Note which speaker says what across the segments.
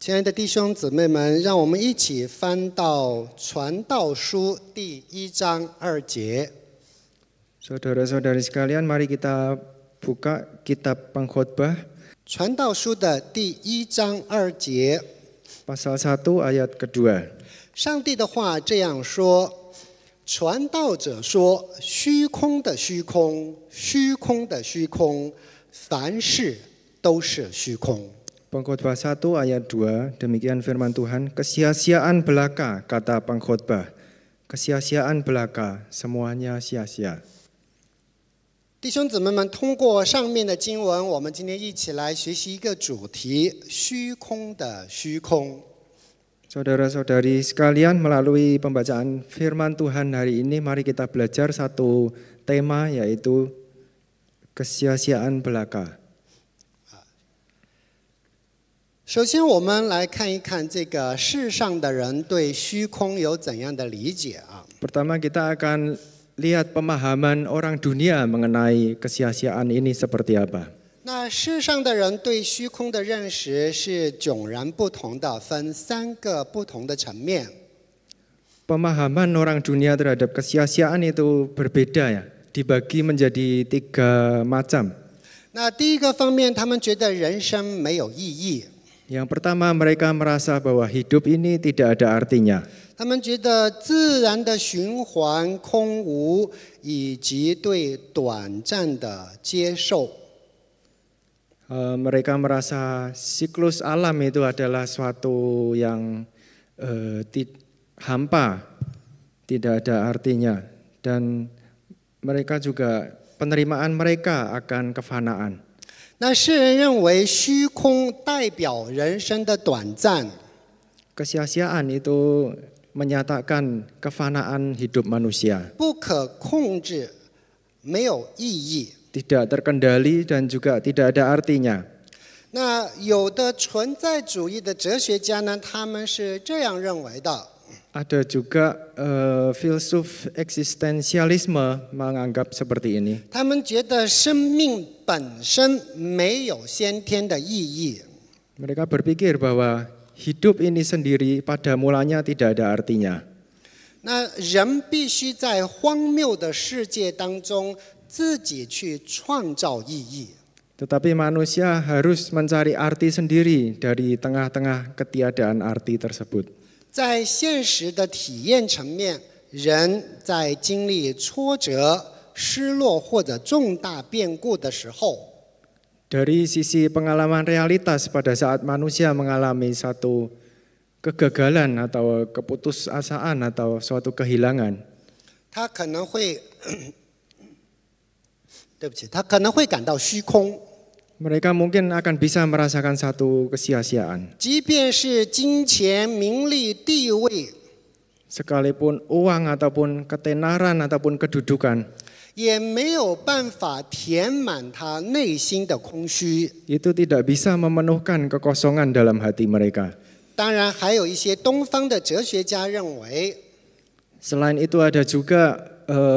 Speaker 1: 亲爱的弟兄姊妹们，让我们一起翻到《传道书》第1章2节。
Speaker 2: Saudara-saudari sekalian, mari kita buka kitab Pengkhotbah.
Speaker 1: 传道书的第1章2节，
Speaker 2: Pasal 1 ayat kedua.
Speaker 1: 上帝的话这样说：传道者说，虚空的虚空，虚空的虚空，凡事都是虚空。
Speaker 2: Pengkhotbah 1 ayat 2, demikian firman Tuhan, kesia-siaan belaka, kata pengkhotbah. Kesia-siaan belaka, semuanya sia-sia.
Speaker 1: 弟兄姊妹们，通过上面的经文，我们今天一起来学习一个主题：虚空的虚空。
Speaker 2: Saudara-saudari sekalian, melalui pembacaan firman Tuhan hari ini, mari kita belajar satu tema, yaitu kesia-siaan belaka.
Speaker 1: 首先，我们来看一看这个世上的人对虚空有怎样的理解啊？
Speaker 2: Pertama kita akan lihat pemahaman orang dunia mengenai kesia-siaan ini seperti apa.
Speaker 1: 那世上的人对虚空的认识是迥然不同的，分3个不同的层面。
Speaker 2: Pemahaman orang dunia terhadap kesia-siaan itu berbeda ya, dibagi menjadi 3 macam.
Speaker 1: 那第一个方面，他们觉得人生没有意义。
Speaker 2: Yang pertama, mereka merasa bahwa hidup ini tidak ada artinya.
Speaker 1: 他们觉得自然的循环空无，以及对短暂的接受。
Speaker 2: Mereka merasa siklus alam itu adalah suatu yang hampa, tidak ada artinya. Dan mereka juga penerimaan mereka akan kefanaan.
Speaker 1: 那世人认为虚空代表人生的短暂。
Speaker 2: Kesia-siaan itu menyatakan kefanaan hidup manusia.
Speaker 1: 不可控制，没有意义。
Speaker 2: Tidak terkendali dan juga tidak ada artinya.
Speaker 1: 那有的存在主义的哲学家呢，他们是这样认为的。
Speaker 2: Ada juga filsuf eksistensialisme menganggap seperti ini.
Speaker 1: 他们觉得生命本身没有先天的意义。
Speaker 2: Mereka berpikir bahwa hidup ini sendiri pada mulanya tidak ada artinya.
Speaker 1: 那人必须在荒谬的世界当中自己去创造意义。
Speaker 2: Tetapi manusia harus mencari arti sendiri dari tengah-tengah ketiadaan arti tersebut.
Speaker 1: 在现实的体验层面，人在经历挫折、失落或者重大变故的时候，
Speaker 2: Dari sisi pengalaman realitas pada saat manusia mengalami satu kegagalan atau keputusasaan atau suatu kehilangan,
Speaker 1: 他可能会，对不起，他可能会感到虚空。
Speaker 2: mereka mungkin akan bisa merasakan satu kesia-siaan.
Speaker 1: 即便是金钱、名利、地位，
Speaker 2: Sekalipun uang ataupun ketenaran ataupun kedudukan,
Speaker 1: 也没有办法填满他内心的空虚。
Speaker 2: itu tidak bisa memenuhkan kekosongan dalam hati mereka.
Speaker 1: 当然，还有一些东方的哲学家认为，
Speaker 2: Selain itu ada juga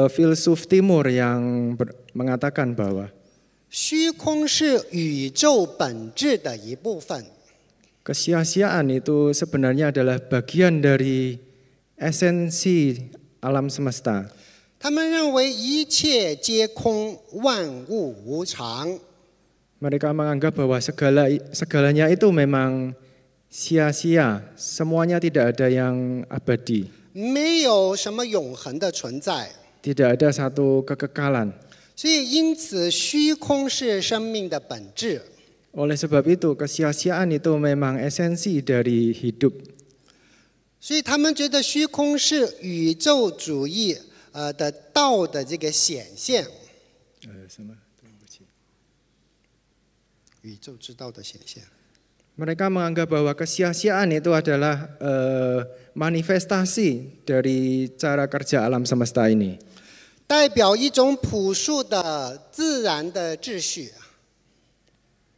Speaker 2: filsuf timur yang mengatakan bahwa
Speaker 1: 虚空是宇宙本质的一部分。
Speaker 2: kesia-siaan itu sebenarnya adalah bagian dari esensi alam semesta.
Speaker 1: 他们认为一切皆空，万物无常。
Speaker 2: Mereka menganggap bahwa segalanya itu memang sia-sia, semuanya tidak ada yang abadi,
Speaker 1: 没有什么永恒的存在。
Speaker 2: tidak ada satu kekekalan.
Speaker 1: 所以，因此，虚空是生命的本质。
Speaker 2: Oleh sebab itu, kesia-siaan itu memang esensi dari hidup.
Speaker 1: 所以，他们觉得虚空是宇宙主义的道的这个显现。宇宙之道的显现。
Speaker 2: Mereka menganggap bahwa kesia-siaan itu adalah manifestasi dari cara kerja alam semesta ini.
Speaker 1: 代表一种朴素的自然的秩序。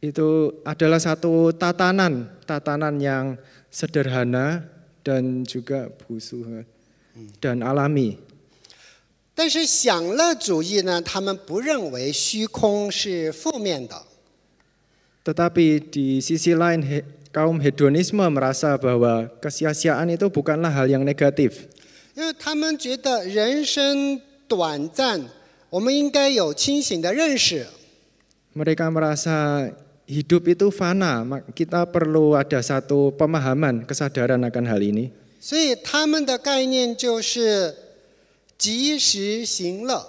Speaker 2: Itu adalah satu tatanan yang sederhana dan juga busuh dan alami.
Speaker 1: 但是享乐主义呢，他们不认为虚空是负面的。
Speaker 2: Tetapi di sisi lain kaum hedonisme merasa bahwa kesia-siaan itu bukanlah hal yang negatif.
Speaker 1: 因为他们觉得人生短暂，我们应该有清醒的认识。
Speaker 2: Mereka merasa hidup itu fana, kita perlu ada satu pemahaman, kesadaran akan hal ini.
Speaker 1: 所以他们的概念就是及时行乐。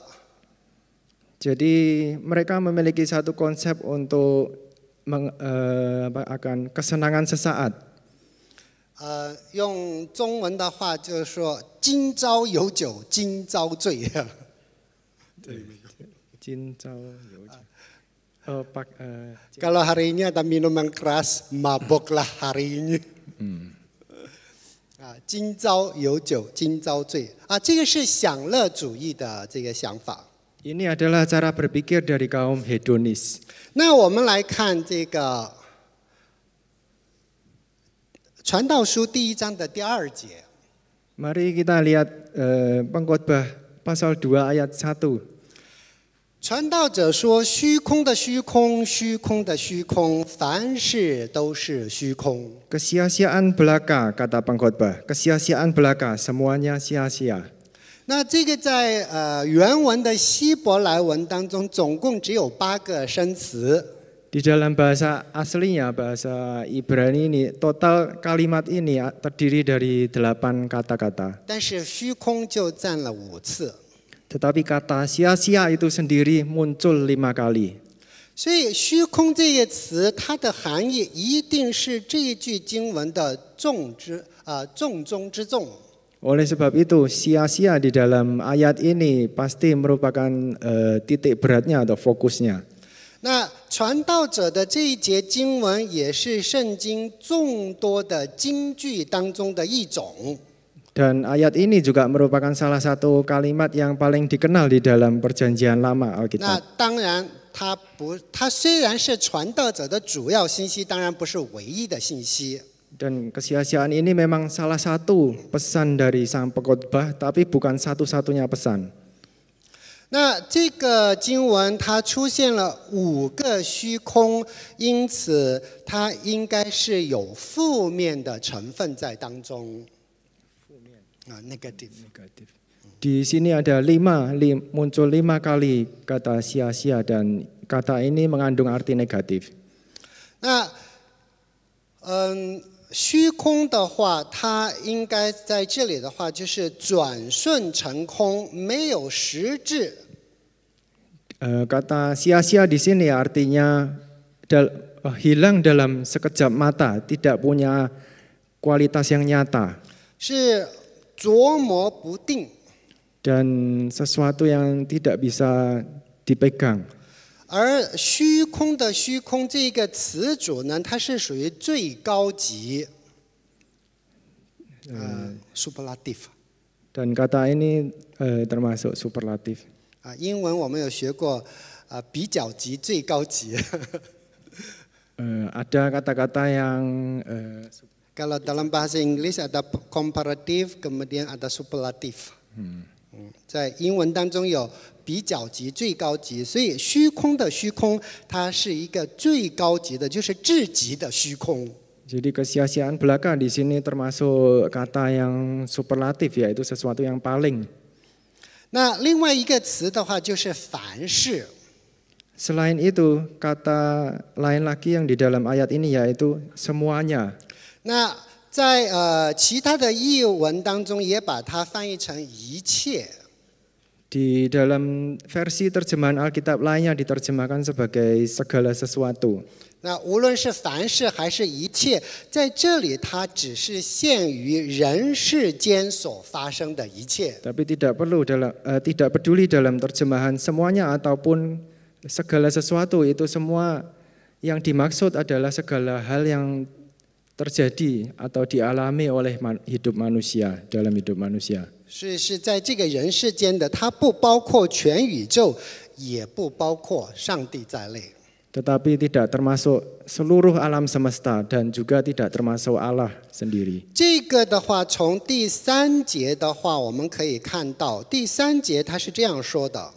Speaker 2: Jadi mereka memiliki satu konsep untuk akan kesenangan sesaat.
Speaker 1: 用中文的话就是说，今朝有酒今朝醉。
Speaker 2: 今朝有酒。
Speaker 1: Kalau hari ini ada minuman keras, maboklah hari ini. 今朝有酒今朝醉。这个是享乐主义的这个想法。
Speaker 2: Ini adalah cara berpikir dari kaum hedonis.
Speaker 1: 那我们来看这个传道书第1章的第2节。
Speaker 2: Mari kita lihat Pengkhotbah pasal 2 ayat 1.
Speaker 1: 传道者说：“虚空的虚空，虚空的虚空，凡事都是虚空。”
Speaker 2: Kesia-siaan belaka, kata pengkhotbah. Kesia-siaan belaka, semuanya sia-sia.
Speaker 1: 那这个在原文的希伯来文当中，总共只有8个生词。
Speaker 2: Di dalam bahasa aslinya, bahasa Ibrani ini, total kalimat ini terdiri dari 8 kata-kata.
Speaker 1: 但是虚空就占了5次。
Speaker 2: Tetapi kata sia-sia itu sendiri muncul 5 kali.
Speaker 1: 所以虚空这个词，它的含义一定是这一句经文的重中之重。
Speaker 2: Oleh sebab itu, sia-sia di dalam ayat ini pasti merupakan titik beratnya atau fokusnya.
Speaker 1: 那传道者的这一节经文也是圣经众多的金句当中的一种。
Speaker 2: Dan ayat ini juga merupakan salah satu kalimat yang paling dikenal di dalam Perjanjian Lama
Speaker 1: 那
Speaker 2: Alkitab.
Speaker 1: 当然，它虽然是传道者的主要信息，当然不是唯一的信息。
Speaker 2: Dan kesia-siaan ini memang salah satu pesan dari sang pengkhotbah, tapi bukan satu-satunya pesan.
Speaker 1: 那这个经文它出现了5个虚空，因此它应该是有负面的成分在当中。negatif.
Speaker 2: Di sini ada muncul 5 kali kata sia-sia dan kata ini mengandung arti negatif.
Speaker 1: 那虚空的话，它应该在这里的话就是转瞬成空，没有实质。
Speaker 2: Kata sia-sia di sini artinya hilang dalam sekejap mata, tidak punya kualitas yang nyata.
Speaker 1: 是琢磨不定。
Speaker 2: Dan sesuatu yang tidak bisa dipegang.
Speaker 1: 而虚空的虚空这个词组呢，它是属于最高级superlative。
Speaker 2: Dan kata ini termasuk superlatif.
Speaker 1: 英文我们有学过比较级、最高级。
Speaker 2: Ada kata-kata yang
Speaker 1: Kalau dalam bahasa Inggris ada comparative, kemudian ada superlative。 在英文当中有比较级、最高级，所以虚空的虚空，它是一个最高级的，就是至极的虚空。
Speaker 2: Jadi kesia-siaan belaka di sini termasuk kata yang superlatif, yaitu sesuatu yang paling.
Speaker 1: 那另外一个词的话就是凡事。
Speaker 2: Selain itu, kata lain lagi yang di dalam ayat ini yaitu semuanya.
Speaker 1: 那在其他的译文当中也把它翻译成一切。
Speaker 2: Di dalam versi terjemahan Alkitab lainnya diterjemahkan sebagai segala sesuatu.
Speaker 1: 那无论是凡事还是一切，在这里它只是限于人世间所发生的一切。
Speaker 2: Tapi tidak peduli dalam terjemahan semuanya ataupun segala sesuatu, itu semua yang dimaksud adalah segala hal yang terjadi atau dialami oleh hidup manusia, dalam hidup manusia.
Speaker 1: 是在这个人世间的，它不包括全宇宙，也不包括上帝在内。
Speaker 2: Tetapi tidak termasuk seluruh alam semesta dan juga tidak termasuk Allah sendiri.
Speaker 1: 这个的话，从第3节的话，我们可以看到，第3节它是这样说的。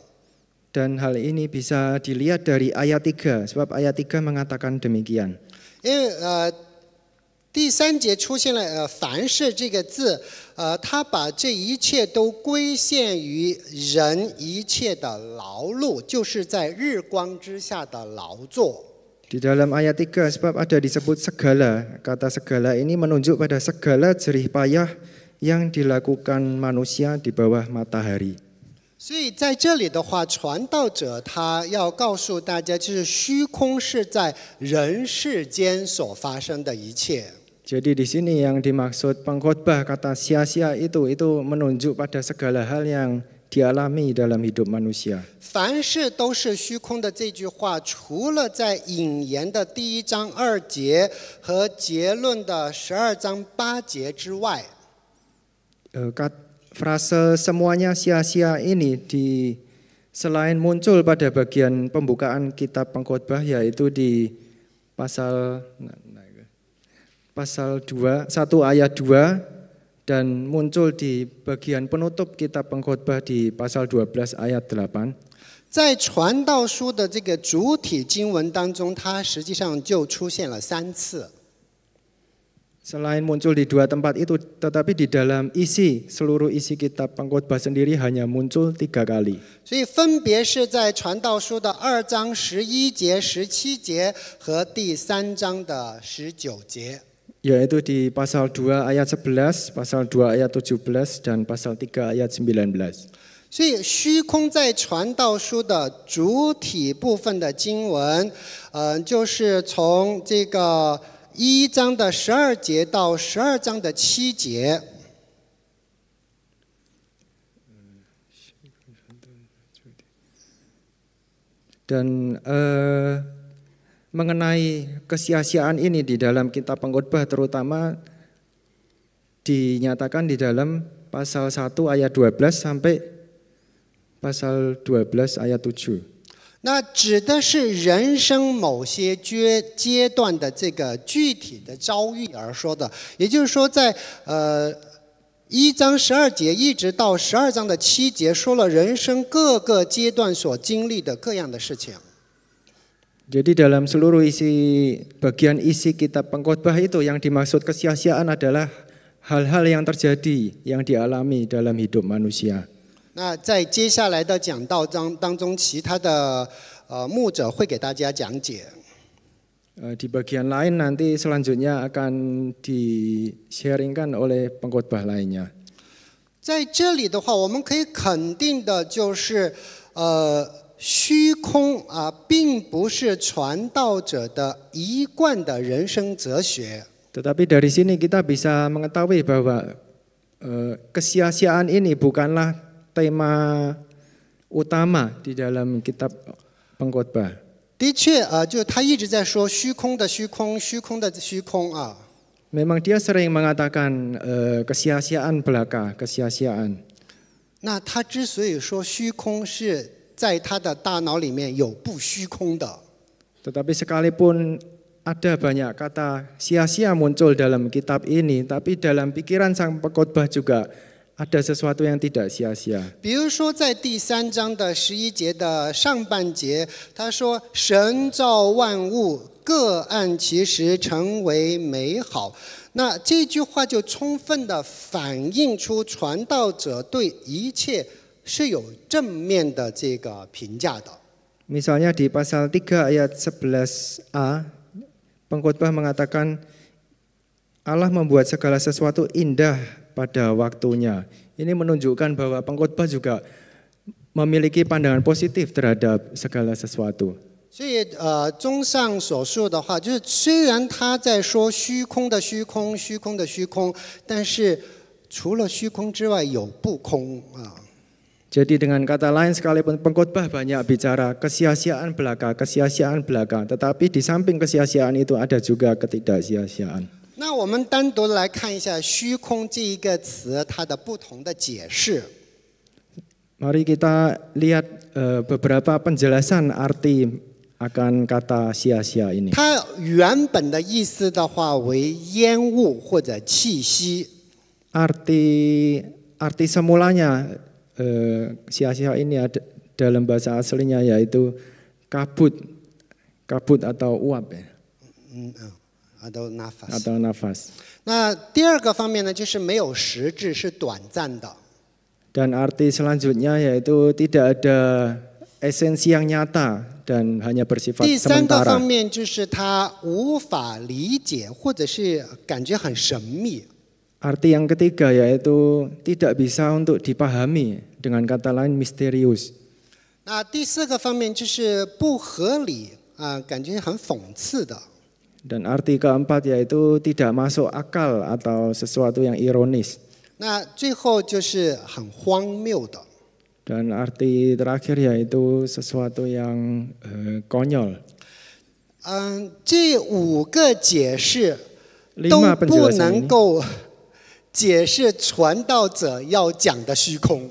Speaker 2: Dan hal ini bisa dilihat dari ayat 3, sebab ayat 3 mengatakan demikian.
Speaker 1: 因为第3节出现了凡是这个字，他把这一切都归献于人一切的劳碌，就是在日光之下的劳作。
Speaker 2: Di dalam ayat 3 sebab ada disebut segala, kata segala ini menunjuk pada segala jerih payah yang dilakukan manusia di bawah matahari.
Speaker 1: 所以在这里的话，传道者他要告诉大家，就是虚空是在人世间所发生的一切。
Speaker 2: Jadi di sini yang dimaksud pengkhotbah kata sia-sia itu menunjuk pada segala hal yang dialami dalam hidup manusia.
Speaker 1: 凡事都是虚空的这句话，除了在引言的第1章2节和结论的12章8节之外，
Speaker 2: Frase semuanya sia-sia ini selain muncul pada bagian pembukaan kitab pengkhotbah yaitu di pasal 1 ayat 2 dan muncul di bagian penutup kitab pengkhotbah di pasal 12 ayat 8.
Speaker 1: 在传道书的这个主体经文当中，它实际上就出现了3次。
Speaker 2: Selain muncul di 2 tempat itu, tetapi di dalam seluruh isi kitab pengkhotbah sendiri hanya muncul 3 kali.
Speaker 1: 所以分别是在传道书的2章11节、17节和第3章的19节。
Speaker 2: Yaitu di pasal 2 ayat 11, pasal 2 ayat 17, dan pasal 3 ayat 19.
Speaker 1: 所以虚空在传道书的主体部分的经文，就是从这个1章的12节到12章的7节。
Speaker 2: Dan mengenai kesia-siaan ini di dalam kitab pengkhotbah terutama dinyatakan di dalam pasal 1 ayat 12 sampai pasal 12 ayat 7.
Speaker 1: 那指的是人生某些阶段的这个具体的遭遇而说的，也就是说，在1章12节一直到12章的7节，说了人生各个阶段所经历的各样的事情。
Speaker 2: Jadi dalam seluruh bagian isi kitab pengkhotbah itu yang dimaksud kesia-siaan adalah hal-hal yang terjadi yang dialami dalam hidup manusia.
Speaker 1: 那在接下来的讲道当中，其他的牧者会给大家讲解。
Speaker 2: Di bagian lain nanti selanjutnya akan di-sharingkan oleh pengkhotbah lainnya.
Speaker 1: 在这里的话，我们可以肯定的就是，虚空并不是传道者的一贯的人生哲学。
Speaker 2: Tetapi dari sini kita bisa mengetahui bahwa kesia-siaan ini bukanlah tema utama di dalam kitab pengkhotbah.
Speaker 1: 的确就他一直在说虚空的虚空，虚空的虚空啊。
Speaker 2: Memang dia sering mengatakan kesia-siaan belaka, kesia-siaan.
Speaker 1: 那他之所以说虚空，是在他的大脑里面有不虚空的。
Speaker 2: Tetapi sekalipun ada banyak kata sia-sia muncul dalam kitab ini, tapi dalam pikiran sang pengkhotbah juga ada sesuatu yang tidak sia-sia.
Speaker 1: 比如说，在第3章的11节的上半节，他说：“神造万物，各按其时成为美好。”那这句话就充分的反映出传道者对一切是有正面的这个评价的。
Speaker 2: Misalnya di pasal 3 ayat 11a, pengkhotbah mengatakan Allah membuat segala sesuatu indah pada waktunya. Ini menunjukkan bahwa pengkhotbah juga memiliki pandangan positif terhadap segala sesuatu.
Speaker 1: 所以综上所述的话，就是虽然他在说虚空的虚空，虚空的虚空，但是除了虚空之外有不空啊。
Speaker 2: Jadi dengan kata lain sekalipun pengkhotbah banyak bicara kesia-siaan belaka, tetapi di samping kesia-siaan itu ada juga ketidaksia-siaan.
Speaker 1: 那我们单独来看一下“虚空”这一个词它的不同的解释。
Speaker 2: Mari kita lihat beberapa penjelasan arti akan kata sia-sia ini.
Speaker 1: 它原本的意思的话为烟雾或者气息。
Speaker 2: Arti semulanya sia-sia ini dalam bahasa aslinya yaitu kabut atau uap ya. Atau nafas.
Speaker 1: 那第二个方面呢，就是没有实质，是短暂的。
Speaker 2: Dan arti selanjutnya yaitu tidak ada esensi yang nyata dan hanya bersifat
Speaker 1: 第三个
Speaker 2: sementara.
Speaker 1: 方面就是它无法理解，或者是感觉很神秘。
Speaker 2: Arti yang ketiga yaitu tidak bisa untuk dipahami, dengan kata lain misterius.
Speaker 1: 那第四个方面就是不合理感觉很讽刺的。
Speaker 2: Dan arti keempat yaitu tidak masuk akal atau sesuatu yang ironis.
Speaker 1: 那最后就是很荒谬的。
Speaker 2: Dan arti terakhir yaitu sesuatu yang konyol.
Speaker 1: 这5个解释都
Speaker 2: Lima
Speaker 1: 不
Speaker 2: penjelasan
Speaker 1: 能
Speaker 2: ini,
Speaker 1: 够解释传道者要讲的虚空。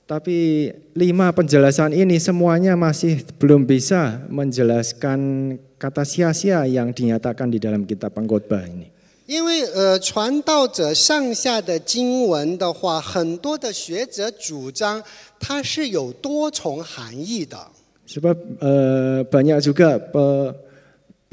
Speaker 2: tapi 5 penjelasan ini semuanya masih belum bisa menjelaskan kata sia-sia yang dinyatakan di dalam kitab Pengkhotbah ini.
Speaker 1: 因为传道者上下的经文的话，很多的学者主张它是有多重含义的。
Speaker 2: Sebab banyak juga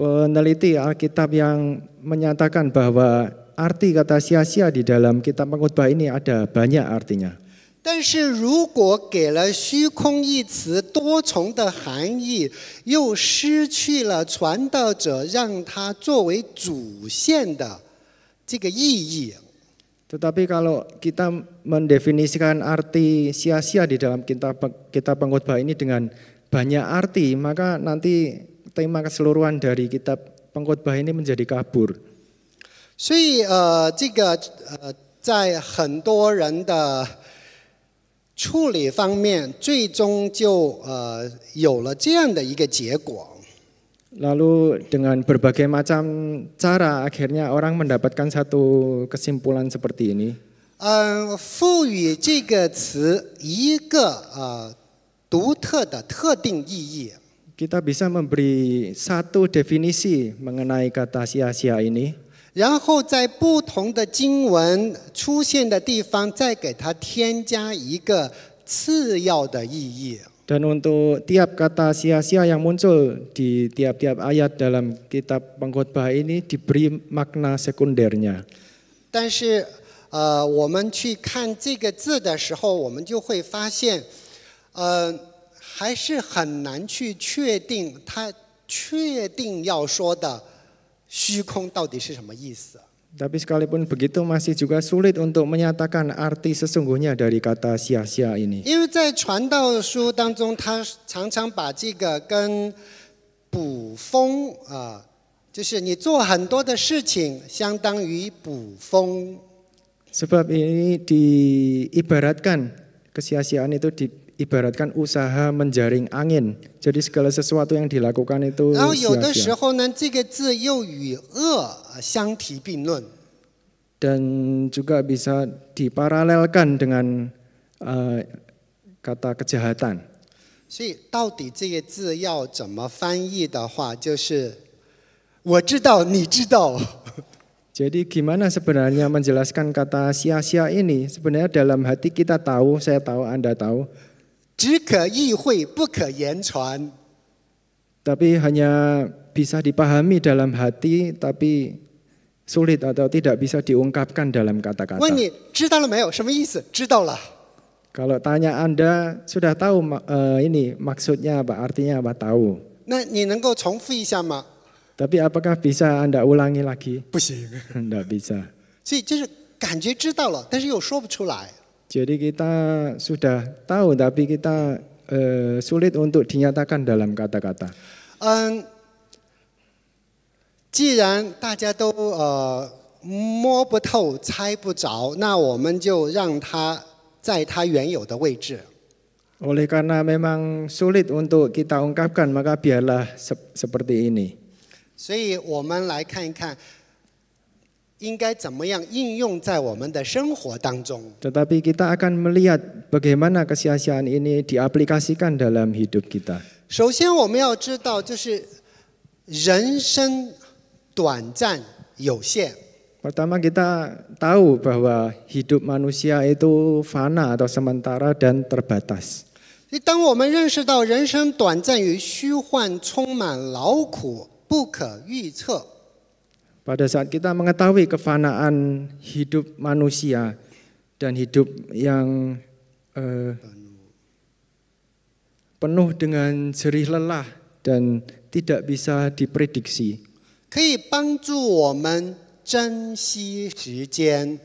Speaker 2: peneliti Alkitab yang menyatakan bahwa arti kata sia-sia di dalam kitab Pengkhotbah ini ada banyak artinya.
Speaker 1: 但是如果给了虚空一词多重的含义，又失去了传道者让它作为主线的这个意义。
Speaker 2: Tetapi kalau kita mendefinisikan arti sia-sia di dalam kitab Pengkhotbah ini dengan banyak arti, maka nanti tema keseluruhan dari kitab Pengkhotbah ini menjadi kabur.
Speaker 1: 所以这个在很多人的处理方面，最终就有了这样的一个结果。
Speaker 2: Lalu dengan berbagai macam cara akhirnya orang mendapatkan satu kesimpulan seperti ini.
Speaker 1: 赋予这个词一个独特的特定意义。
Speaker 2: Kita bisa memberi satu definisi mengenai kata sia-sia ini.
Speaker 1: 然后在不同的经文出现的地方，再给它添加一个次要的意义。
Speaker 2: Dan untuk tiap kata sia-sia yang muncul di tiap-tiap ayat dalam kitab Pengkhotbah ini diberi makna sekundernya.
Speaker 1: 但是我们去看这个字的时候，我们就会发现，还是很难去确定它确定要说的虚空到底是什么意思。
Speaker 2: Tapi sekalipun begitu masih juga sulit untuk menyatakan arti sesungguhnya dari kata sia-sia ini.
Speaker 1: 因为在传道书当中，他常常把这个跟捕风就是你做很多的事情，相当于捕风。
Speaker 2: Sebab ini diibaratkan, kesia-siaan itu diibaratkan usaha menjaring angin. Jadi segala sesuatu yang dilakukan itu
Speaker 1: 然后有的时
Speaker 2: sia-sia.
Speaker 1: 候呢，这个字又与恶相提并论。
Speaker 2: Dan juga bisa diparalelkan dengan kata kejahatan.
Speaker 1: 所以到底这个字要怎么翻译的话，就是我知道，你知道。
Speaker 2: Jadi gimana sebenarnya menjelaskan kata sia-sia ini? Sebenarnya dalam hati kita tahu, saya tahu, Anda tahu.
Speaker 1: 只可意会，不可言传。
Speaker 2: Tapi hanya bisa dipahami dalam hati, tapi sulit atau tidak bisa diungkapkan dalam kata-kata.
Speaker 1: 问你知道了没有？什么意思？知道了。
Speaker 2: Kalau tanya Anda sudah tahu ini maksudnya apa, artinya apa, tahu.
Speaker 1: 那你能够重复一下吗？
Speaker 2: Tapi apakah bisa Anda ulangi lagi?
Speaker 1: 不行。
Speaker 2: Tidak bisa.
Speaker 1: 所以就是感觉知道了，但是又说不出来。
Speaker 2: Jadi kita sudah tahu, tapi kita sulit untuk dinyatakan dalam kata-kata.
Speaker 1: 既然大家都摸不透、猜不着，那我们就让它在它原有的位置。
Speaker 2: Oleh karena memang sulit untuk kita ungkapkan, maka biarlah seperti ini.
Speaker 1: 所以我们来看一看，应该怎么样应用在我们的生活当中。
Speaker 2: Tetapi kita akan melihat bagaimana kesia-siaan ini diaplikasikan dalam hidup kita.
Speaker 1: 首先，我们要知道，就是人生短暂有限。
Speaker 2: Pertama kita tahu bahwa hidup manusia itu fana atau sementara dan terbatas.
Speaker 1: 当我们认识到人生短暂与虚幻，充满劳苦，不可预测。
Speaker 2: Pada saat kita mengetahui kefanaan hidup manusia dan hidup yang penuh dengan jerih lelah dan tidak bisa diprediksi,
Speaker 1: 可以帮助我们珍惜时间，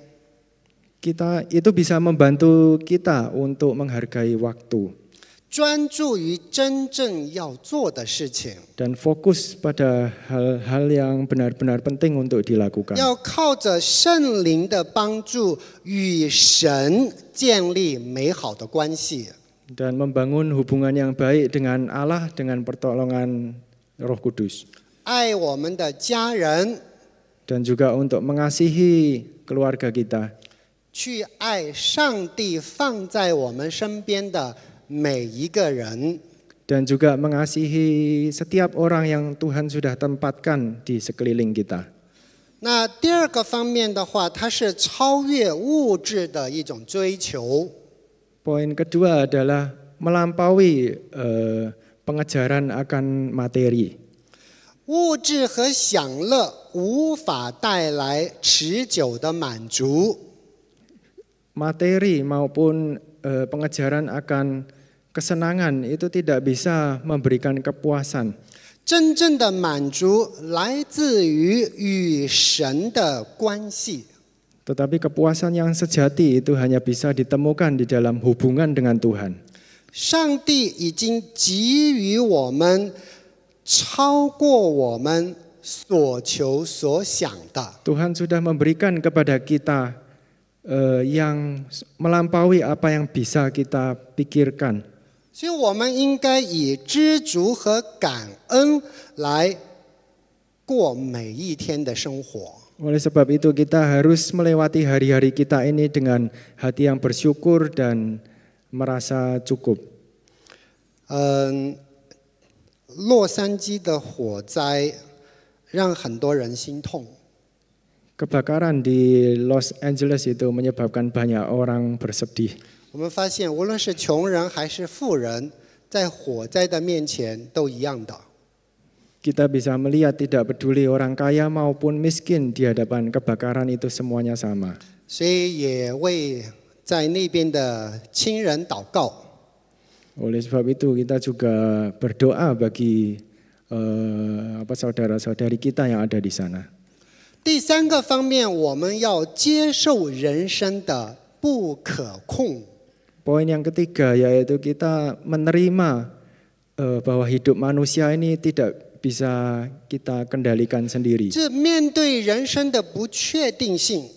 Speaker 2: itu bisa membantu kita untuk menghargai waktu
Speaker 1: 专注于真正要做的事情，
Speaker 2: dan fokus pada hal-hal yang benar-benar penting untuk dilakukan.
Speaker 1: 要靠着圣灵的帮助与神建立美好的关系。
Speaker 2: Dan membangun hubungan yang baik dengan Allah dengan pertolongan Roh Kudus.
Speaker 1: 爱我们的家人，
Speaker 2: Dan juga untuk mengasihi keluarga kita.
Speaker 1: 去爱上帝放在我们身边的每一个人。
Speaker 2: Dan juga mengasihi setiap orang yang Tuhan sudah tempatkan di sekeliling kita.
Speaker 1: 那第二个方面的话，它是超越物质的一种追求。
Speaker 2: Poin kedua adalah melampaui pengejaran akan materi.
Speaker 1: 物质和享乐无法带来持久的满足。
Speaker 2: Materi maupun pengejaran akan kesenangan itu tidak bisa memberikan kepuasan.
Speaker 1: 真正的满足来自于与神的关系。
Speaker 2: Tetapi kepuasan yang sejati itu hanya bisa ditemukan di dalam hubungan dengan Tuhan.
Speaker 1: 上帝已经给予我们超过我们所求所想的。
Speaker 2: Tuhan sudah memberikan kepada kita yang melampaui apa yang bisa kita pikirkan.
Speaker 1: 所以我们应该以知足和感恩来过每一天的生活。
Speaker 2: Oleh sebab itu kita harus melewati hari-hari kita ini dengan hati yang bersyukur dan merasa cukup.
Speaker 1: 洛杉矶的火灾让很多人心痛。
Speaker 2: Kebakaran di Los Angeles itu menyebabkan banyak orang bersedih.
Speaker 1: 我们发现，无论是穷人还是富人，在火灾的面前都一样的。
Speaker 2: Kita bisa melihat tidak peduli orang kaya maupun miskin di hadapan kebakaran itu semuanya sama.
Speaker 1: 所以也为在那边的亲人祷告。
Speaker 2: Oleh sebab itu kita juga berdoa bagi saudara-saudari kita yang ada di sana.
Speaker 1: 第三个方面，我们要接受人生的不可控。
Speaker 2: Poin yang ketiga yaitu kita menerima bahwa hidup manusia ini tidak bisa kita kendalikan sendiri.
Speaker 1: 这面对人生的不确定性，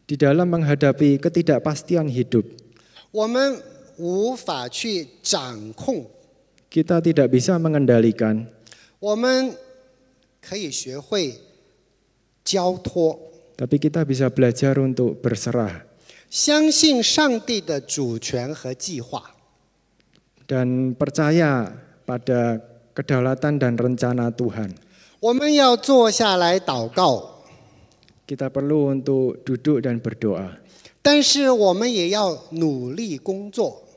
Speaker 2: Di dalam menghadapi ketidakpastian hidup,
Speaker 1: 我们无法去掌控。
Speaker 2: kita tidak bisa mengendalikan.
Speaker 1: 我们可以学会交托，
Speaker 2: Tapi kita bisa belajar untuk berserah
Speaker 1: 相信上帝的主权和计划。
Speaker 2: dan percaya pada kedaulatan dan rencana Tuhan.
Speaker 1: 我们要坐下来祷告，
Speaker 2: Kita perlu untuk duduk dan berdoa.
Speaker 1: 但是我们也要努力工作，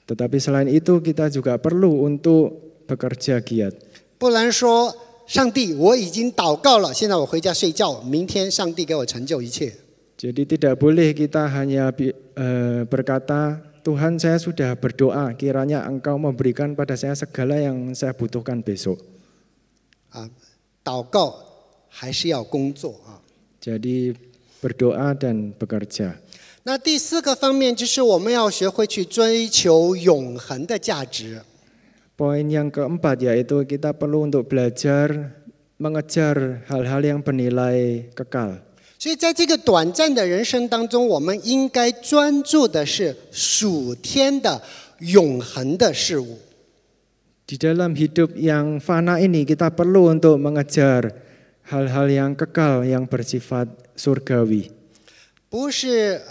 Speaker 2: Tetapi selain itu kita juga perlu untuk bekerja giat.
Speaker 1: 不然说上帝，我已经祷告了，现在我回家睡觉，明天上帝给我成就一切。
Speaker 2: Jadi tidak boleh kita hanya berkata, Tuhan saya sudah berdoa, kiranya Engkau memberikan pada saya segala yang saya butuhkan besok.
Speaker 1: 祷告还是要工作啊。
Speaker 2: Jadi berdoa dan bekerja.
Speaker 1: 那第四个方面就是我们要学会去追求永恒的价值。
Speaker 2: Poin yang keempat yaitu kita perlu untuk belajar mengejar hal-hal yang bernilai kekal.
Speaker 1: 所以在这个短暂的人生当中，我们应该专注的是属天的永恒的事物。
Speaker 2: Di dalam hidup yang fana ini kita perlu untuk mengejar hal-hal yang kekal yang bersifat surgawi.
Speaker 1: 不是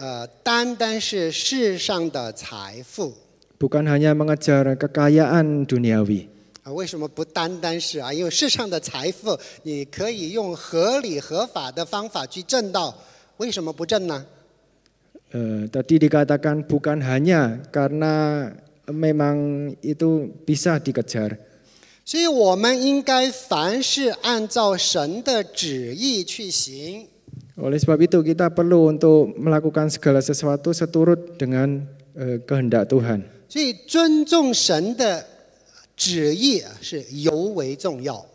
Speaker 1: 单单是世上的财富。
Speaker 2: Bukan hanya mengejar kekayaan duniawi.
Speaker 1: 为什么不单单是啊？因为世上的财富，你可以用合理合法的方法去挣到，为什么不挣呢？
Speaker 2: Tadi dikatakan bukan hanya karena memang itu bisa dikejar.
Speaker 1: 所以我们应该凡事按照神的旨意去行。
Speaker 2: Oleh sebab itu kita perlu untuk melakukan segala sesuatu seturut dengan kehendak Tuhan.
Speaker 1: 所以尊重神的旨意是尤为重要。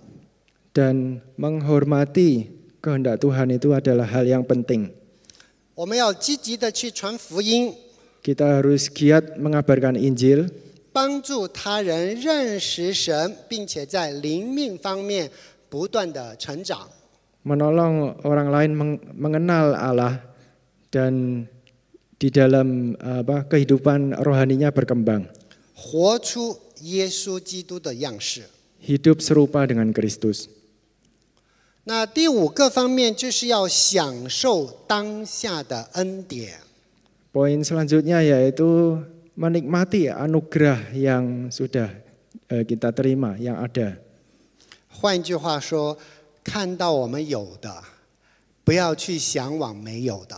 Speaker 2: Dan menghormati kehendak Tuhan itu adalah hal yang penting.
Speaker 1: 我们要积极的去传福音，
Speaker 2: Kita harus giat mengabarkan Injil,
Speaker 1: 帮助他人认识神，并且在灵命方面不断的成长。
Speaker 2: menolong orang lain mengenal Allah dan di dalam kehidupan rohaninya berkembang.
Speaker 1: 活出耶稣基督的样式。
Speaker 2: Hidup serupa dengan Kristus.
Speaker 1: 那第5个方面就是要享受当下的恩典。
Speaker 2: Poin selanjutnya yaitu menikmati anugerah yang sudah kita terima, yang ada.
Speaker 1: 换一句话说，看到我们有的，不要去向往没有的。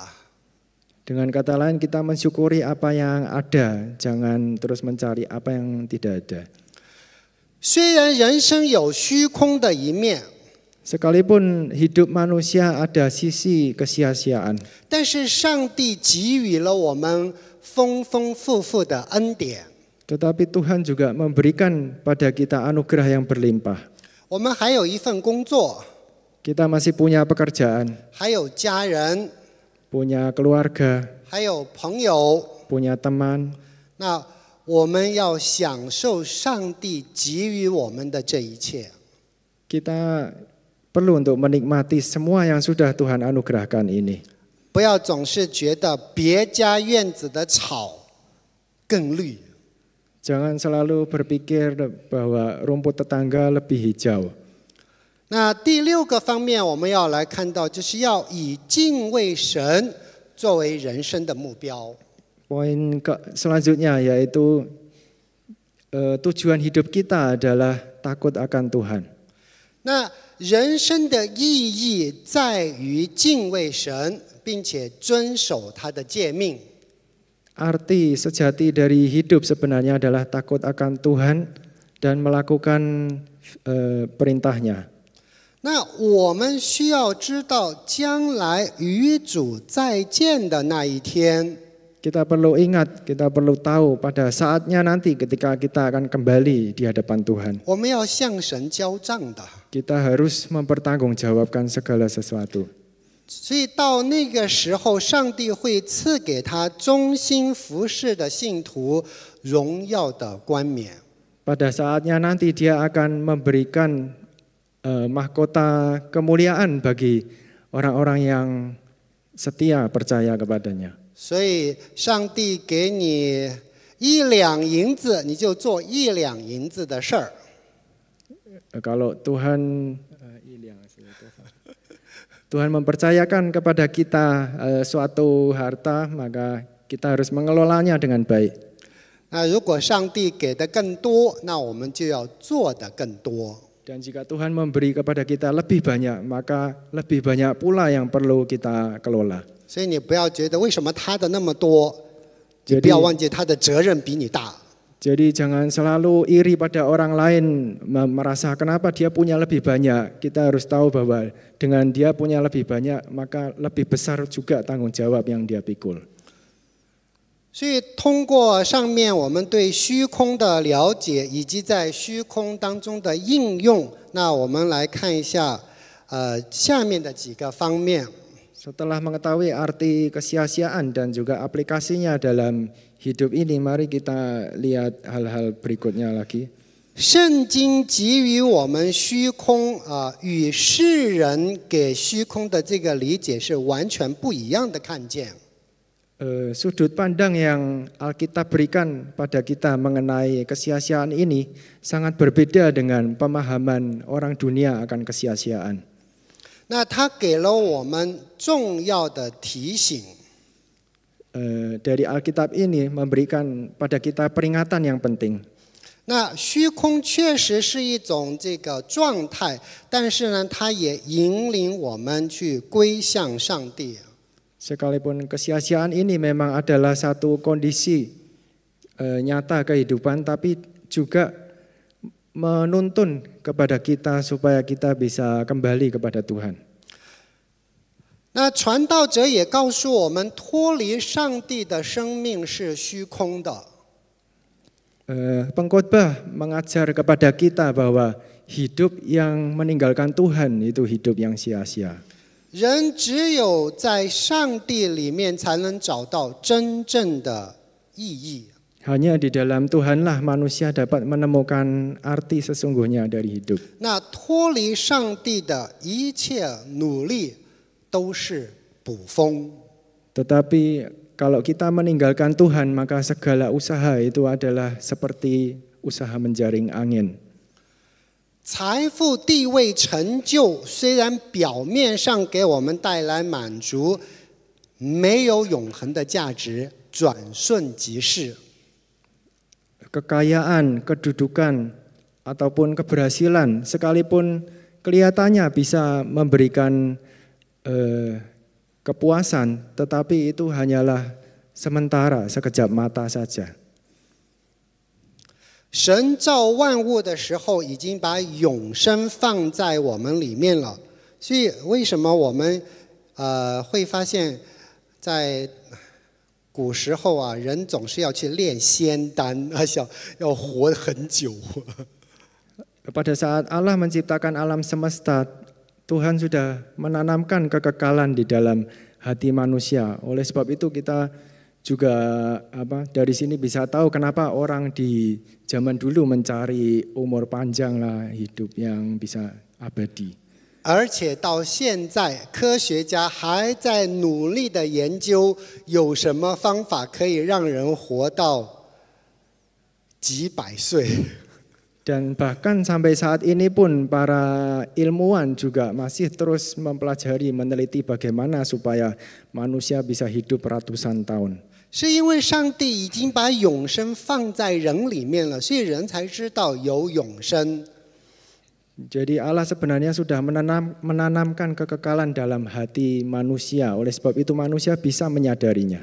Speaker 2: Dengan kata lain kita mensyukuri apa yang ada, jangan terus mencari apa yang tidak ada.
Speaker 1: 虽然人生有虚空的一面，
Speaker 2: Sekalipun hidup manusia ada sisi kesia-siaan,
Speaker 1: 但是上帝给予了我们丰丰富富的恩典。
Speaker 2: tetapi Tuhan juga memberikan pada kita anugerah yang berlimpah.
Speaker 1: 我们还有一份工作，
Speaker 2: Kita masih punya pekerjaan,
Speaker 1: 还有家人，
Speaker 2: punya keluarga,
Speaker 1: 还有朋友。
Speaker 2: punya teman.
Speaker 1: 那我们要享受上帝给予我们的这一切。
Speaker 2: Kita perlu untuk menikmati semua yang sudah Tuhan anugerahkan ini.
Speaker 1: 不要总是觉得别家院子的草更绿。
Speaker 2: Jangan selalu berpikir bahwa rumput tetangga lebih hijau.
Speaker 1: 那第6个方面，我们要来看到，就是要以敬畏神作为人生的目标。
Speaker 2: Poin selanjutnya yaitu tujuan hidup kita adalah takut akan Tuhan.
Speaker 1: 那人生的意义在于敬畏神，并且遵守他的诫命。
Speaker 2: Arti sejati dari hidup sebenarnya adalah takut akan Tuhan dan melakukan perintahnya.
Speaker 1: 那我们需要知道，将来与主再见的那一天，
Speaker 2: Kita perlu ingat, kita perlu tahu pada saatnya nanti ketika kita akan kembali di hadapan Tuhan.
Speaker 1: 我们要向神交账的。
Speaker 2: Kita harus mempertanggungjawabkan segala sesuatu.
Speaker 1: 所以到那个时候，上帝会赐给他忠心服侍的信徒荣耀的冠冕。
Speaker 2: Pada saatnya nanti dia akan memberikan mahkota kemuliaan bagi orang-orang yang setia percaya kepadanya.
Speaker 1: 所以上帝给你1两银子，你就做1两银子的事儿。
Speaker 2: Kalau Tuhan mempercayakan kepada kita suatu harta, maka kita harus mengelolanya dengan baik.
Speaker 1: 那如果上帝给的更多，那我们就要做的更多。
Speaker 2: Dan jika Tuhan memberi kepada kita lebih banyak, maka lebih banyak pula yang perlu kita kelola.
Speaker 1: 所以你不要觉得为什么他的那么多，你不要忘记他的责任比你大。
Speaker 2: Jadi jangan selalu iri pada orang lain, merasa kenapa dia punya lebih banyak. Kita harus tahu bahwa dengan dia punya lebih banyak, maka lebih besar juga tanggung jawab yang dia pikul.
Speaker 1: 所以通过上面我们对虚空的了解，以及在虚空当中的应用，那我们来看一下下面的几个方面。
Speaker 2: Setelah mengetahui arti kesia-siaan dan juga aplikasinya dalam hidup ini, mari kita lihat hal-hal berikutnya lagi.
Speaker 1: 圣经给予我们虚空与世人给虚空的这个理解是完全不一样的看见。
Speaker 2: Sudut pandang yang Alkitab berikan pada kita mengenai kesia-siaan ini sangat berbeda dengan pemahaman orang dunia akan kesia-siaan.
Speaker 1: 那他给了我们重要的提醒。
Speaker 2: Dari Alkitab ini memberikan pada kita peringatan yang penting.
Speaker 1: 那虚空确实是一种这个状态，但是呢，它也引领我们去归向上帝。
Speaker 2: Sekalipun kesia-siaan ini memang adalah satu kondisi nyata kehidupan, tapi juga menuntun kepada kita supaya kita bisa kembali kepada Tuhan.
Speaker 1: 那传道者也告诉我们，脱离上帝的生命是虚空的。
Speaker 2: Pengkhotbah mengajar kepada kita bahwa hidup yang meninggalkan Tuhan itu hidup yang sia-sia.
Speaker 1: 人只有在上帝里面才能找到真正的意义。
Speaker 2: Hanya di dalam Tuhanlah manusia dapat menemukan arti sesungguhnya dari hidup.
Speaker 1: 那脱离上帝的一切努力都是捕风。
Speaker 2: Tetapi kalau kita meninggalkan Tuhan, maka segala usaha itu adalah seperti usaha menjaring angin.
Speaker 1: 财富、地位、成就虽然表面上给我们带来满足，没有永恒的价值，转瞬即逝。
Speaker 2: Kekayaan, kedudukan, ataupun keberhasilan, sekalipun kelihatannya bisa memberikan kepuasan, tetapi itu hanyalah sementara, sekejap mata saja.
Speaker 1: 神造万物的时候，已经把永生放在我们里面了。所以，为什么我们会发现，在古时候啊，人总是要去炼仙丹，要活很久。
Speaker 2: Pada saat Allah menciptakan alam semesta, Tuhan sudah menanamkan kekekalan di dalam hati manusia. Oleh sebab itu kita juga dari sini bisa tahu kenapa orang di zaman dulu mencari umur panjang lah, hidup yang bisa abadi.
Speaker 1: 而且到现在，科学家还在努力的研究，有什么方法可以让人活到几百岁。
Speaker 2: Dan bahkan sampai saat ini pun para ilmuwan juga masih terus mempelajari, meneliti bagaimana supaya manusia bisa hidup ratusan tahun.
Speaker 1: 是因为上帝已经把永生放在人里面了，所以人才知道有永生。
Speaker 2: Jadi Allah sebenarnya sudah menanamkan kekekalan dalam hati manusia. Oleh sebab itu manusia bisa menyadarinya.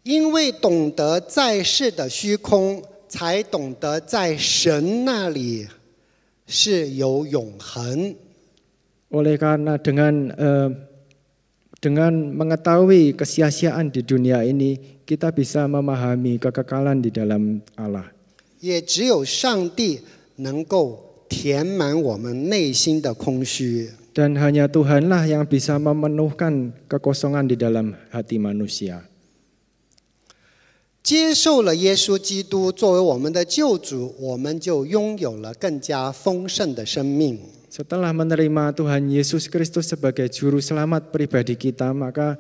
Speaker 1: 因为懂得在世的虚空，才懂得在神那里是有永恒。
Speaker 2: Oleh karena dengan mengetahui kesia-siaan di dunia ini, kita bisa memahami kekekalan di dalam Allah.
Speaker 1: 也只有上帝能够填满我们内心的空虚。
Speaker 2: Dan hanya Tuhanlah yang bisa memenuhkan kekosongan di dalam hati manusia.
Speaker 1: 接受了耶稣基督作为我们的救主，我们就拥有了更加丰盛的生命。
Speaker 2: Setelah menerima Tuhan Yesus Kristus sebagai juru selamat pribadi kita, maka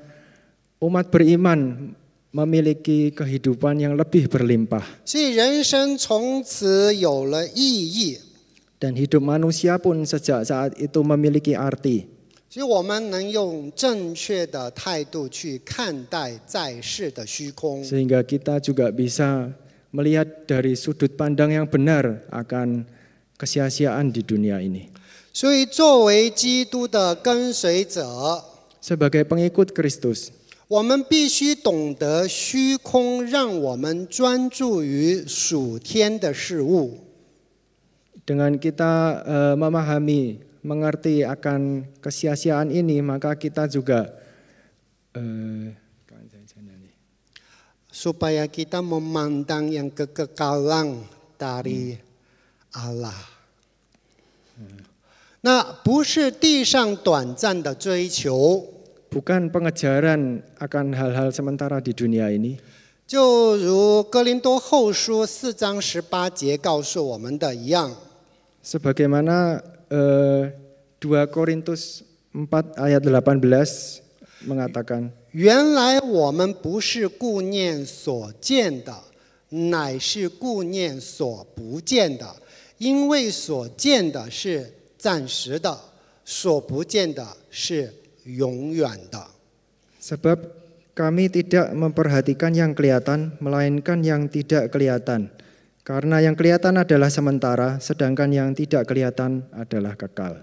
Speaker 2: umat beriman memiliki kehidupan yang lebih berlimpah.
Speaker 1: 所以人生从此有了意义。
Speaker 2: Dan hidup manusia pun sejak saat itu memiliki arti.
Speaker 1: 所以我们能用正确的态度去看待在世的虚空。
Speaker 2: Sehingga kita juga bisa melihat dari sudut pandang yang benar akan kesia-siaan di dunia ini.
Speaker 1: 所以作为基督的跟随者，
Speaker 2: Sebagai pengikut Kristus,
Speaker 1: 我们必须懂得虚空让我们专注于属天的事物。
Speaker 2: dengan kita memahami, mengerti akan kesia-siaan ini, maka kita juga
Speaker 1: supaya kita memandang yang kekekalan dari Allah. 那不是地上短暂的追求，
Speaker 2: bukan pengejaran akan hal-hal sementara di dunia ini.
Speaker 1: 就如哥林多后书4章18节告诉我们的一样。
Speaker 2: Sebagaimana 2 Korintus 4 ayat 18 mengatakan,
Speaker 1: 原来我们不是顾念所见的，乃是顾念所不见的，因为所见的是暂时的，所不见的是永远的。
Speaker 2: sebab kami tidak memperhatikan yang kelihatan, melainkan yang tidak kelihatan. Karena yang kelihatan adalah sementara, sedangkan yang tidak kelihatan adalah kekal.